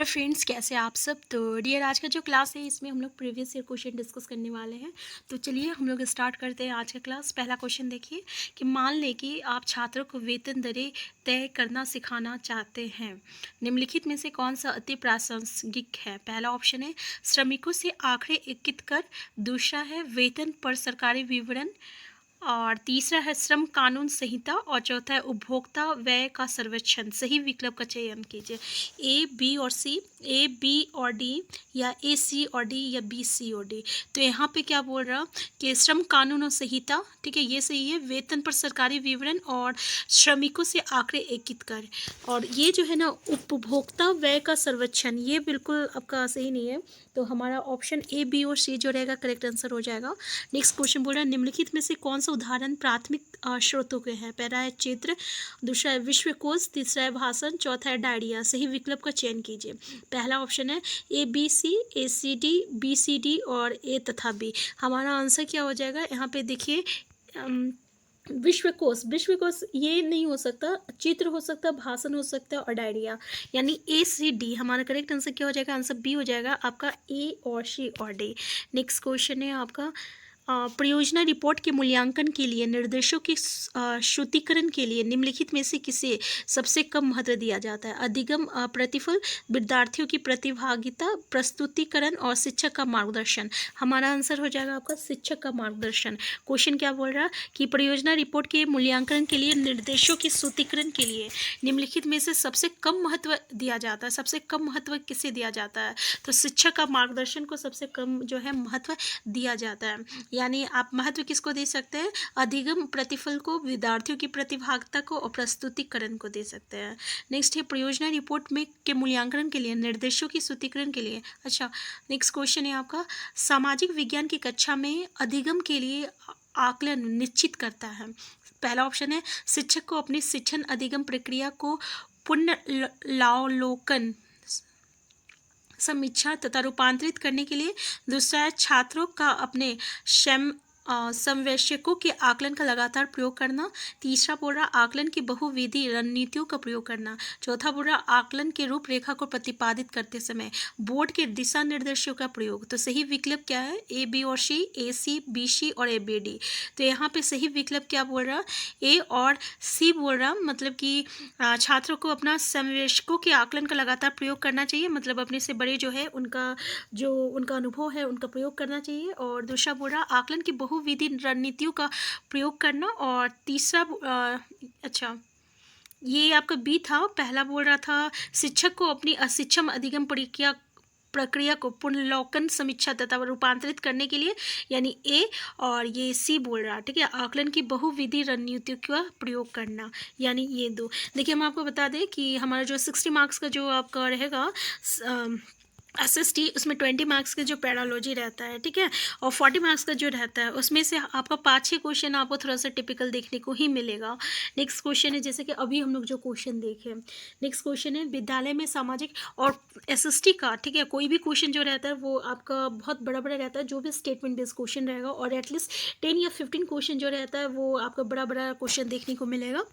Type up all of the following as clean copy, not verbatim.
Friends, कैसे आप सब। तो डियर, आज का जो क्लास है इसमें हम लोग प्रीवियस ईयर क्वेश्चन डिस्कस करने वाले हैं। तो चलिए हम लोग स्टार्ट करते हैं आज का क्लास। पहला क्वेश्चन देखिए कि मान लें कि आप छात्रों को वेतन दरें तय करना सिखाना चाहते हैं। निम्नलिखित में से कौन सा अति प्रासंगिक है। पहला ऑप्शन है श्रमिकों से आंकड़े एकत्रित कर, दूसरा है वेतन पर सरकारी विवरण, और तीसरा है श्रम कानून संहिता, और चौथा है उपभोक्ता व्यय का सर्वेक्षण। सही विकल्प का चयन कीजिए। ए, बी और सी, ए, बी और डी, या ए, सी और डी, या बी, सी और डी। तो यहाँ पे क्या बोल रहा कि श्रम कानून और संहिता, ठीक है, ये सही है। वेतन पर सरकारी विवरण और श्रमिकों से आंकड़े एकत्रित कर, और ये जो है ना उपभोक्ता व्यय का सर्वेक्षण, ये बिल्कुल आपका सही नहीं है। तो हमारा ऑप्शन ए, बी और सी जो रहेगा करेक्ट आंसर हो जाएगा। नेक्स्ट क्वेश्चन बोल रहा है निम्नलिखित में से कौन सा उदाहरण प्राथमिक स्रोतों के हैं। पहला है चित्र, दूसरा है विश्वकोश, तीसरा है भाषण, चौथा है डायरिया। सही विकल्प का चयन कीजिए। पहला ऑप्शन है ए, बी, सी, ए, सी, डी, बी, सी, डी और ए तथा बी। हमारा आंसर क्या हो जाएगा यहाँ पे देखिए, विश्वकोश। विश्वकोश ये नहीं हो सकता, चित्र हो सकता, भाषण हो सकता है, और डायरिया। यानी ए, सी, डी। हमारा करेक्ट आंसर क्या हो जाएगा, आंसर बी हो जाएगा आपका, ए और सी और डी। नेक्स्ट क्वेश्चन है आपका परियोजना रिपोर्ट के मूल्यांकन के लिए निर्देशों के श्रुतिकरण के लिए निम्नलिखित में से किसे सबसे कम महत्व दिया जाता है। अधिगम, प्रतिफल, विद्यार्थियों की प्रतिभागिता, प्रस्तुतिकरण और शिक्षक का मार्गदर्शन। हमारा आंसर हो जाएगा आपका शिक्षक का मार्गदर्शन। क्वेश्चन क्या बोल रहा है कि परियोजना रिपोर्ट के मूल्यांकन के लिए निर्देशों के श्रुतिकरण के लिए निम्नलिखित में से सबसे कम महत्व दिया जाता है। सबसे कम महत्व किसे दिया जाता है, तो शिक्षक का मार्गदर्शन को सबसे कम जो है महत्व दिया जाता है। यानी आप महत्व किसको दे सकते हैं, अधिगम, प्रतिफल को, विद्यार्थियों की प्रतिभागिता को, और प्रस्तुतिकरण को दे सकते हैं। नेक्स्ट है परियोजना रिपोर्ट में के मूल्यांकन के लिए निर्देशों की सूत्रीकरण के लिए। अच्छा, नेक्स्ट क्वेश्चन है आपका सामाजिक विज्ञान की कक्षा में अधिगम के लिए आकलन निश्चित करता है। पहला ऑप्शन है शिक्षक को अपनी शिक्षण अधिगम प्रक्रिया को पुनर्लावलोकन, समीक्षा तथा रूपांतरित करने के लिए। दूसरा है छात्रों का अपने संवेशकों के आकलन का लगातार प्रयोग करना। तीसरा बोल रहा आकलन की बहुविधि रणनीतियों का प्रयोग करना। चौथा बोल रहा आकलन के रूपरेखा को प्रतिपादित करते समय बोर्ड के दिशा निर्देशों का प्रयोग। तो सही विकल्प क्या है, ए, बी और सी, ए, सी, बी, सी और ए, बी, डी। तो यहाँ पे सही विकल्प क्या बोल रहा, ए और सी बोल रहा, मतलब कि छात्रों को अपना संवेशकों के आकलन का लगातार प्रयोग करना चाहिए, मतलब अपने से बड़े जो है उनका जो उनका अनुभव है उनका प्रयोग करना चाहिए। और दूसरा बोल रहा आकलन की बहुविधि रणनीतियों का प्रयोग करना। और तीसरा अच्छा, ये आपका बी था। पहला बोल रहा था शिक्षक को अपनी अशिक्षम अधिगम प्रक्रिया को पुनर्लावलोकन, समीक्षा तथा रूपांतरित करने के लिए, यानी ए। और ये सी बोल रहा, ठीक है, आकलन की बहुविधि रणनीतियों का प्रयोग करना, यानी ये दो। देखिए हम आपको बता दें कि हमारा जो 60 मार्क्स का जो आपका रहेगा SST, उसमें 20 मार्क्स का जो पैरालॉजी रहता है, ठीक है, और 40 मार्क्स का जो रहता है उसमें से आपका 5-6 क्वेश्चन आपको थोड़ा सा टिपिकल देखने को ही मिलेगा। नेक्स्ट क्वेश्चन है, जैसे कि अभी हम लोग जो क्वेश्चन देखे, नेक्स्ट क्वेश्चन है विद्यालय में सामाजिक और SST का, ठीक है, कोई भी क्वेश्चन जो रहता है वो आपका बहुत बड़ा बड़ा रहता है। जो भी स्टेटमेंट बेस्ड क्वेश्चन रहेगा, और एटलीस्ट 10 या 15 क्वेश्चन जो रहता है वो आपका बड़ा बड़ा क्वेश्चन देखने को मिलेगा।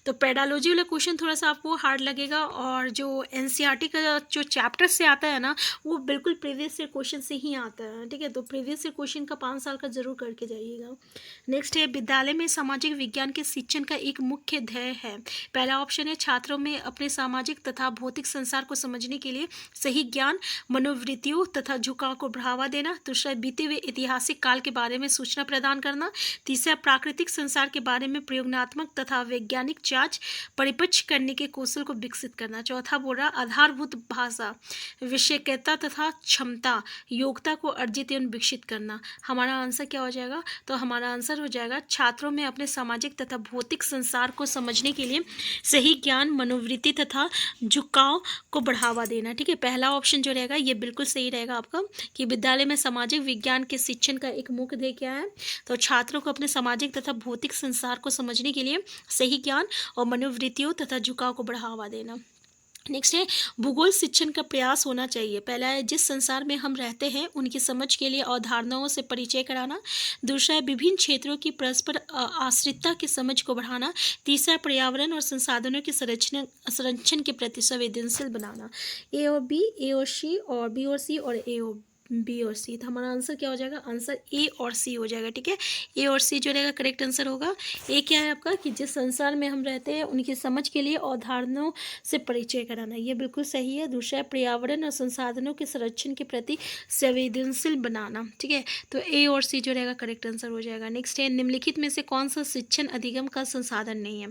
तो पैडालॉजी वाला क्वेश्चन थोड़ा सा आपको हार्ड लगेगा, और जो NCERT का जो चैप्टर से आता है ना वो बिल्कुल प्रीवियस ईयर क्वेश्चन से ही आता है, ठीक है। तो प्रीवियस ईयर क्वेश्चन का 5 साल का जरूर करके जाइएगा। नेक्स्ट है विद्यालय में सामाजिक विज्ञान के शिक्षण का एक मुख्य ध्येय है। पहला ऑप्शन है छात्रों में अपने सामाजिक तथा भौतिक संसार को समझने के लिए सही ज्ञान, मनोवृत्तियों तथा झुकाव को बढ़ावा देना। दूसरा बीते हुए ऐतिहासिक काल के बारे में सूचना प्रदान करना। तीसरा प्राकृतिक संसार के बारे में प्रयोगात्मक तथा वैज्ञानिक जांच परिपक्ष करने के कौशल को विकसित करना। चौथा बोल रहा आधारभूत भाषा, विषयकता तथा क्षमता, योग्यता को अर्जित एवं विकसित करना। हमारा आंसर क्या हो जाएगा, तो हमारा आंसर हो जाएगा छात्रों में अपने सामाजिक तथा भौतिक संसार को समझने के लिए सही ज्ञान, मनोवृत्ति तथा झुकाव को बढ़ावा देना, ठीक है। पहला ऑप्शन जो रहेगा ये बिल्कुल सही रहेगा आपका, कि विद्यालय में सामाजिक विज्ञान के शिक्षण का एक मुख्य ध्येय क्या है, तो छात्रों को अपने सामाजिक तथा भौतिक संसार को समझने के लिए सही ज्ञान और मनोवृत्तियों तथा झुकाव को बढ़ावा देना। नेक्स्ट है भूगोल शिक्षण का प्रयास होना चाहिए। पहला है जिस संसार में हम रहते हैं उनकी समझ के लिए अवधारणाओं से परिचय कराना। दूसरा है विभिन्न क्षेत्रों की परस्पर आश्रितता की समझ को बढ़ाना। तीसरा पर्यावरण और संसाधनों के संरक्षण के प्रति संवेदनशील बनाना। ए और बी, ए और सी, और बी और सी, और ए और बी और सी। तो हमारा आंसर क्या हो जाएगा? आंसर ए और सी हो जाएगा। ठीक है, ए और सी जो रहेगा करेक्ट आंसर होगा। ए क्या है आपका कि जिस संसार में हम रहते हैं उनकी समझ के लिए अवधारणाओं से परिचय कराना, ये बिल्कुल सही है। दूसरा है पर्यावरण और संसाधनों के संरक्षण के प्रति संवेदनशील बनाना। ठीक है, तो ए और सी जो रहेगा करेक्ट आंसर हो जाएगा। नेक्स्ट है निम्नलिखित में से कौन सा शिक्षण अधिगम का संसाधन नहीं है?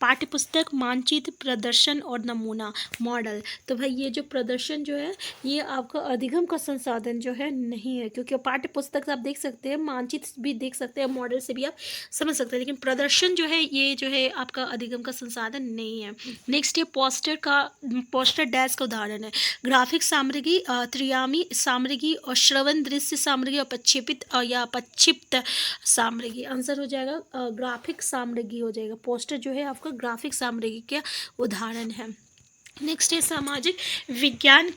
पाठ्यपुस्तक, मानचित्र, प्रदर्शन और नमूना मॉडल। तो भाई ये जो प्रदर्शन जो है ये आपका अधिगम का संसाधन जो है नहीं है, क्योंकि पाठ्य पुस्तक से आप देख सकते हैं, मानचित्र भी देख सकते हैं, मॉडल से भी आप समझ सकते हैं, लेकिन प्रदर्शन जो है ये जो है आपका अधिगम का संसाधन नहीं है। नेक्स्ट ये पोस्टर डैश का उदाहरण है। ग्राफिक सामग्री, त्रियामी सामग्री और श्रवण दृश्य सामग्री और प्रक्षिप्त सामग्री। आंसर हो जाएगा ग्राफिक सामग्री हो जाएगा। पोस्टर जो है आपका ग्राफिक सामग्री का उदाहरण है। नेक्स्ट है सामाजिक विज्ञान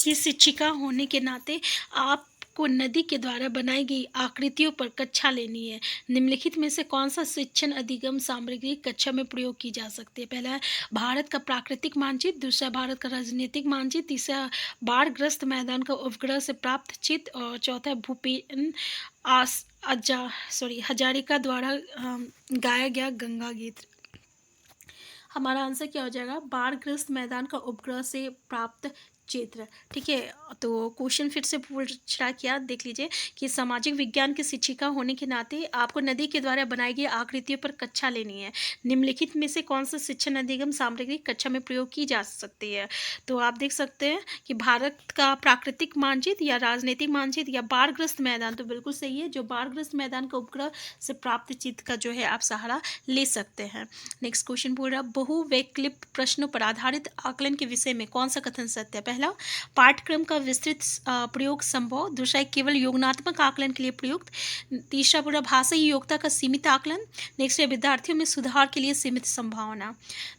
की शिक्षिका होने के नाते आपको नदी के द्वारा बनाई गई आकृतियों पर कक्षा लेनी है। निम्नलिखित में से कौन सा शिक्षण अधिगम सामग्री कक्षा में प्रयोग की जा सकती है? पहला है भारत का प्राकृतिक मानचित्र, दूसरा भारत का राजनीतिक मानचित्र, तीसरा बाढ़ग्रस्त मैदान का उपग्रह से प्राप्त चित्र, और चौथा भूपेन हजारिका द्वारा गाया गया गंगा गीत। हमारा आंसर क्या हो जाएगा? बाढ़ग्रस्त मैदान का उपग्रह से प्राप्त चित्र। ठीक है, तो क्वेश्चन फिर से पूछ रहा क्या, देख लीजिए कि सामाजिक विज्ञान की शिक्षिका होने के नाते आपको नदी के द्वारा बनाई गई आकृतियों पर कक्षा लेनी है। निम्नलिखित में से कौन सा शिक्षण अधिगम सामग्री कक्षा में प्रयोग की जा सकती है? तो आप देख सकते हैं कि भारत का प्राकृतिक मानचित्र या राजनीतिक मानचित्र या बाढ़ग्रस्त मैदान। तो बिल्कुल सही है, जो बाढ़ग्रस्त मैदान का उपग्रह से प्राप्त चित्र का जो है आप सहारा ले सकते हैं। नेक्स्ट क्वेश्चन बोल रहा बहुवैकल्पिक प्रश्नों पर आधारित आकलन के विषय में कौन सा कथन सत्य है? पहला पाठ्यक्रम का विस्तृत प्रयोग संभव, दूसरा केवल योगात्मक आकलन के लिए प्रयुक्त, तीसरा पूरा भाषा योग्यता का सीमित आकलन, नेक्स्ट है विद्यार्थियों में सुधार के लिए सीमित संभावना।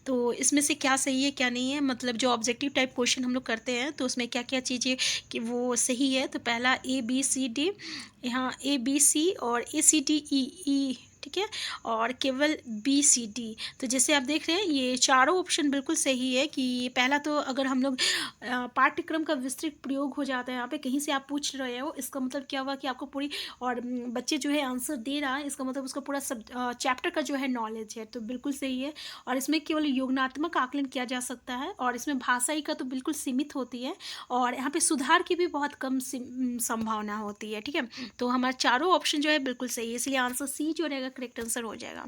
तो इसमें से क्या सही है क्या नहीं है, मतलब जो ऑब्जेक्टिव टाइप क्वेश्चन हम लोग करते हैं तो उसमें क्या क्या चीज़ें कि वो सही है? तो पहला ए बी सी डी, यहाँ ए बी सी और ए सी डी ई ई, ठीक है, और केवल बी सी डी। तो जैसे आप देख रहे हैं ये चारों ऑप्शन बिल्कुल सही है कि पहला तो अगर हम लोग पाठ्यक्रम का विस्तृत प्रयोग हो जाता है, यहाँ पे कहीं से आप पूछ रहे हो, इसका मतलब क्या हुआ कि आपको पूरी, और बच्चे जो है आंसर दे रहा है, इसका मतलब उसका पूरा सब चैप्टर का जो है नॉलेज है, तो बिल्कुल सही है। और इसमें केवल योगात्मक आकलन किया जा सकता है, और इसमें भाषाई का तो बिल्कुल सीमित होती है, और यहाँ पे सुधार की भी बहुत कम संभावना होती है। ठीक है, तो हमारे चारों ऑप्शन जो है बिल्कुल सही है, इसलिए आंसर सी जो रहेगा करेक्ट आंसर हो जाएगा।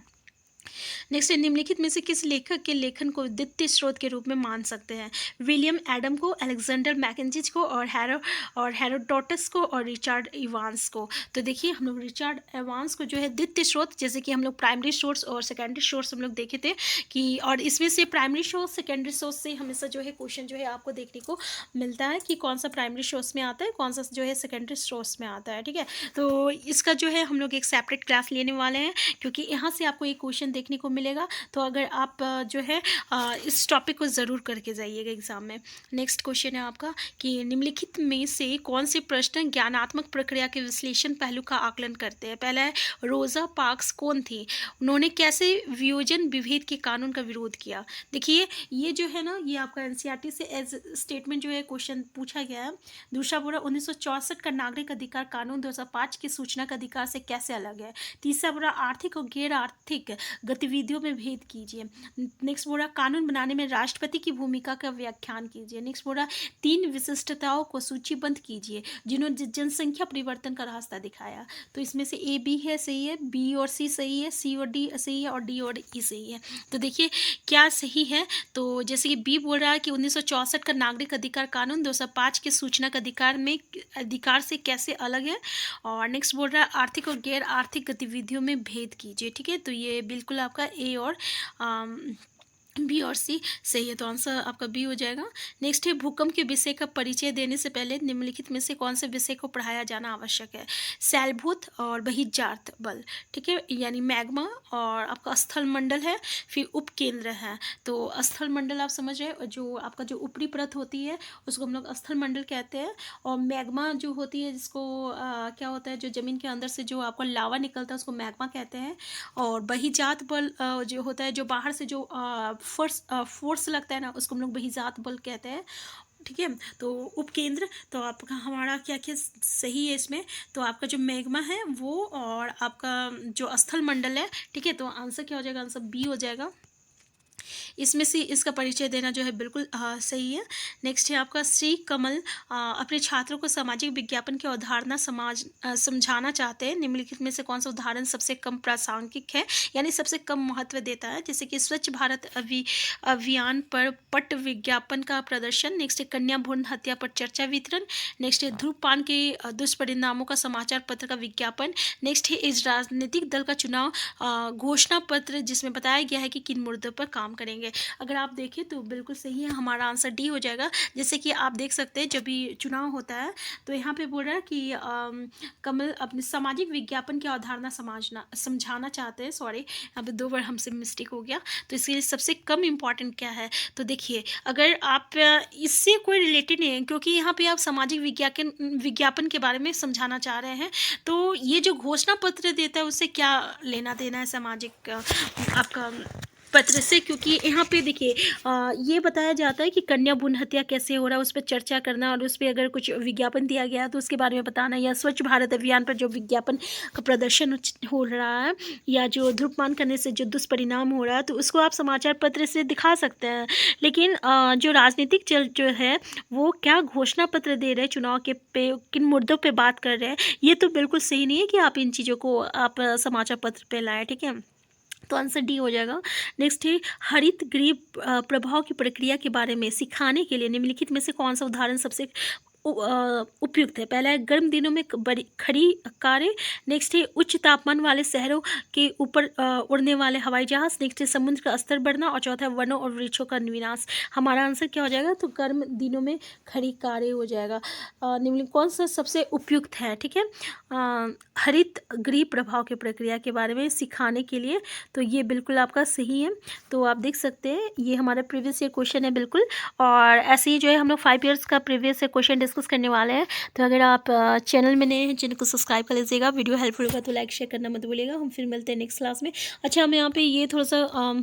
नेक्स्ट है निम्नलिखित में से किस लेखक के लेखन को द्वितीय स्रोत के रूप में मान सकते हैं? विलियम एडम को, अलेक्जेंडर मैकेंजिज को, और हेरोडोटस को, और रिचर्ड इवांस को। तो देखिए हम लोग रिचर्ड इवांस को जो है द्वितीय स्रोत, जैसे कि हम लोग प्राइमरी सोर्स और सेकेंडरी सोर्स हम लोग देखे थे कि, और इसमें से प्राइमरी सोर्स सेकेंडरी सोर्स से हमेशा जो है क्वेश्चन जो है आपको देखने को मिलता है कि कौन सा प्राइमरी सोर्स में आता है, कौन सा जो है सेकेंडरी सोर्स में आता है। ठीक है, तो इसका जो है हम लोग एक सेपरेट क्लास लेने वाले हैं, क्योंकि यहाँ से आपको एक क्वेश्चन देखने को मिलेगा, तो अगर आप जो है इस टॉपिक को ज़रूर करके जाइएगा एग्जाम में। नेक्स्ट क्वेश्चन है आपका कि निम्नलिखित में से कौन से प्रश्न ज्ञानात्मक प्रक्रिया के विश्लेषण पहलू का आकलन करते हैं? पहला है रोजा पार्क्स कौन थी, उन्होंने कैसे वियोजन विभेद के कानून का विरोध किया? देखिए ये जो है ना, ये आपका एनसीईआरटी से एज स्टेटमेंट जो है क्वेश्चन पूछा गया है। दूसरा पूरा 1964 का नागरिक अधिकार कानून 2005 के सूचना का अधिकार से कैसे अलग है? तीसरा पूरा आर्थिक और गैर आर्थिक गतिविधियों में भेद कीजिए। नेक्स्ट बोला कानून बनाने में राष्ट्रपति की भूमिका का व्याख्यान कीजिए। नेक्स्ट बोला 3 विशिष्टताओं को सूचीबद्ध कीजिए जिन्होंने जनसंख्या परिवर्तन का रास्ता दिखाया। तो इसमें से ए बी है सही है, बी और सी सही है, सी और डी सही है, और डी और ई सही है। तो देखिए क्या सही है, तो जैसे कि बी बोल रहा है कि 1964 का नागरिक अधिकार कानून 2005 के सूचना का अधिकार से कैसे अलग है, और नेक्स्ट बोल रहा है आर्थिक और गैर आर्थिक गतिविधियों में भेद कीजिए। ठीक है, तो ये बिल्कुल आपका ए और बी और सी सही है, तो आंसर आपका बी हो जाएगा। नेक्स्ट है, भूकंप के विषय का परिचय देने से पहले निम्नलिखित में से कौन से विषय को पढ़ाया जाना आवश्यक है? शैलभूत और बहिर्जात बल, ठीक है, यानी मैग्मा, और आपका स्थल मंडल है, फिर उपकेंद्र है। तो स्थल मंडल आप समझ रहे हैं, जो आपका जो ऊपरी परत होती है उसको हम लोग स्थल मंडल कहते हैं, और मैग्मा जो होती है जिसको क्या होता है, जो ज़मीन के अंदर से जो आपको लावा निकलता है उसको मैग्मा कहते हैं। और बहिर्जात बल जो होता है, जो बाहर से जो फोर्स लगता है ना, उसको हम लोग बहिर्जात बल कहते हैं, ठीक है। तो उपकेंद्र, तो आपका हमारा क्या क्या सही है इसमें, तो आपका जो मैग्मा है वो, और आपका जो स्थल मंडल है, ठीक है, तो आंसर क्या हो जाएगा? आंसर बी हो जाएगा। इसमें से इसका परिचय देना जो है बिल्कुल सही है। नेक्स्ट है आपका, श्री कमल अपने छात्रों को सामाजिक विज्ञापन की अवधारणा समझाना चाहते हैं, निम्नलिखित में से कौन सा उदाहरण सबसे कम प्रासंगिक है, यानी सबसे कम महत्व देता है? जैसे कि स्वच्छ भारत अभियान पर पट विज्ञापन का प्रदर्शन, नेक्स्ट है कन्या भ्रूण हत्या पर चर्चा वितरण, नेक्स्ट है धूम्रपान के दुष्परिणामों का समाचार पत्र का विज्ञापन, नेक्स्ट है इस राजनीतिक दल का चुनाव घोषणा पत्र जिसमें बताया गया है कि किन मुद्दों पर काम करेंगे। अगर आप देखें तो बिल्कुल सही है, हमारा आंसर डी हो जाएगा। जैसे कि आप देख सकते हैं जब भी चुनाव होता है तो यहाँ पे बोल रहा है कि कमल अपने सामाजिक विज्ञापन की अवधारणा समझाना चाहते हैं, सॉरी यहाँ पे 2 बार हमसे मिस्टेक हो गया, तो इसके लिए सबसे कम इम्पॉर्टेंट क्या है? तो देखिए, अगर आप इससे कोई रिलेटेड नहीं है, क्योंकि यहाँ पे आप सामाजिक विज्ञापन के बारे में समझाना चाह रहे हैं, तो ये जो घोषणा पत्र देता है उससे क्या लेना देना है सामाजिक आपका पत्र से? क्योंकि यहाँ पे देखिए ये बताया जाता है कि कन्या भ्रूण हत्या कैसे हो रहा है उस पर चर्चा करना, और उस पर अगर कुछ विज्ञापन दिया गया तो उसके बारे में बताना, या स्वच्छ भारत अभियान पर जो विज्ञापन का प्रदर्शन हो रहा है, या जो धूम्रपान करने से जो दुष्परिणाम हो रहा है, तो उसको आप समाचार पत्र से दिखा सकते हैं। लेकिन जो राजनीतिक चल जो है वो क्या घोषणा पत्र दे रहे हैं, चुनाव के पे किन मुद्दों पे बात कर रहे हैं, ये तो बिल्कुल सही नहीं है कि आप इन चीज़ों को आप समाचार पत्र पे लाएँ, ठीक है। तो आंसर डी हो जाएगा। नेक्स्ट है, हरित गृह प्रभाव की प्रक्रिया के बारे में सिखाने के लिए निम्नलिखित में से कौन सा उदाहरण सबसे उपयुक्त है? पहला है गर्म दिनों में बड़ी खड़ी कारें, नेक्स्ट है उच्च तापमान वाले शहरों के ऊपर उड़ने वाले हवाई जहाज, नेक्स्ट है समुद्र का स्तर बढ़ना, और चौथा है वनों और वृक्षों का विनाश। हमारा आंसर क्या हो जाएगा? तो गर्म दिनों में खड़ी कारें हो जाएगा। निम्नलिखित कौन सा सबसे उपयुक्त है, ठीक है, हरित गृह प्रभाव की प्रक्रिया के बारे में सिखाने के लिए, तो ये बिल्कुल आपका सही है। तो आप देख सकते हैं ये हमारा प्रीवियस ईयर क्वेश्चन है बिल्कुल, और ऐसे ही जो है हम लोग 5 ईयर्स का प्रीवियस ईयर क्वेश्चन डिस्कस करने वाले हैं। तो अगर आप चैनल में नए हैं, चैनल को सब्सक्राइब कर लीजिएगा, वीडियो हेल्पफुल होगा तो लाइक शेयर करना मत भूलिएगा। हम फिर मिलते हैं नेक्स्ट क्लास में। अच्छा, हमें यहाँ पे ये थोड़ा सा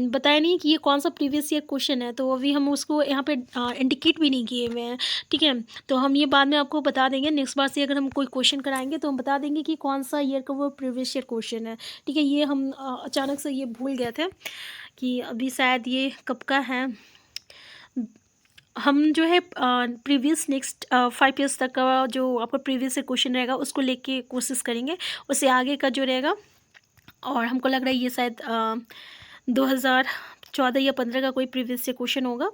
बताया नहीं कि ये कौन सा प्रीवियस ईयर क्वेश्चन है, तो अभी हम उसको यहाँ पे इंडिकेट भी नहीं किए हुए हैं, ठीक है। तो हम ये बाद में आपको बता देंगे, नेक्स्ट बार से अगर हम कोई क्वेश्चन कराएंगे तो हम बता देंगे कि कौन सा ईयर का वो प्रीवियस ईयर क्वेश्चन है, ठीक है। ये हम अचानक से ये भूल गए थे कि अभी शायद ये कब का है। हम जो है प्रीवियस नेक्स्ट 5 ईयर्स तक का जो आपका प्रीवियस क्वेश्चन रहेगा उसको लेके कोशिश करेंगे, उससे आगे का जो रहेगा। और हमको लग रहा है ये शायद 2014 या 15 का कोई प्रीवियस क्वेश्चन होगा।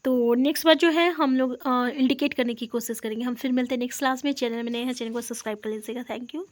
तो नेक्स्ट बार जो है हम लोग इंडिकेट करने की कोशिश करेंगे। हम फिर मिलते हैं नेक्स्ट क्लास में। चैनल में नए हैं, चैनल को सब्सक्राइब कर लीजिएगा। Thank you.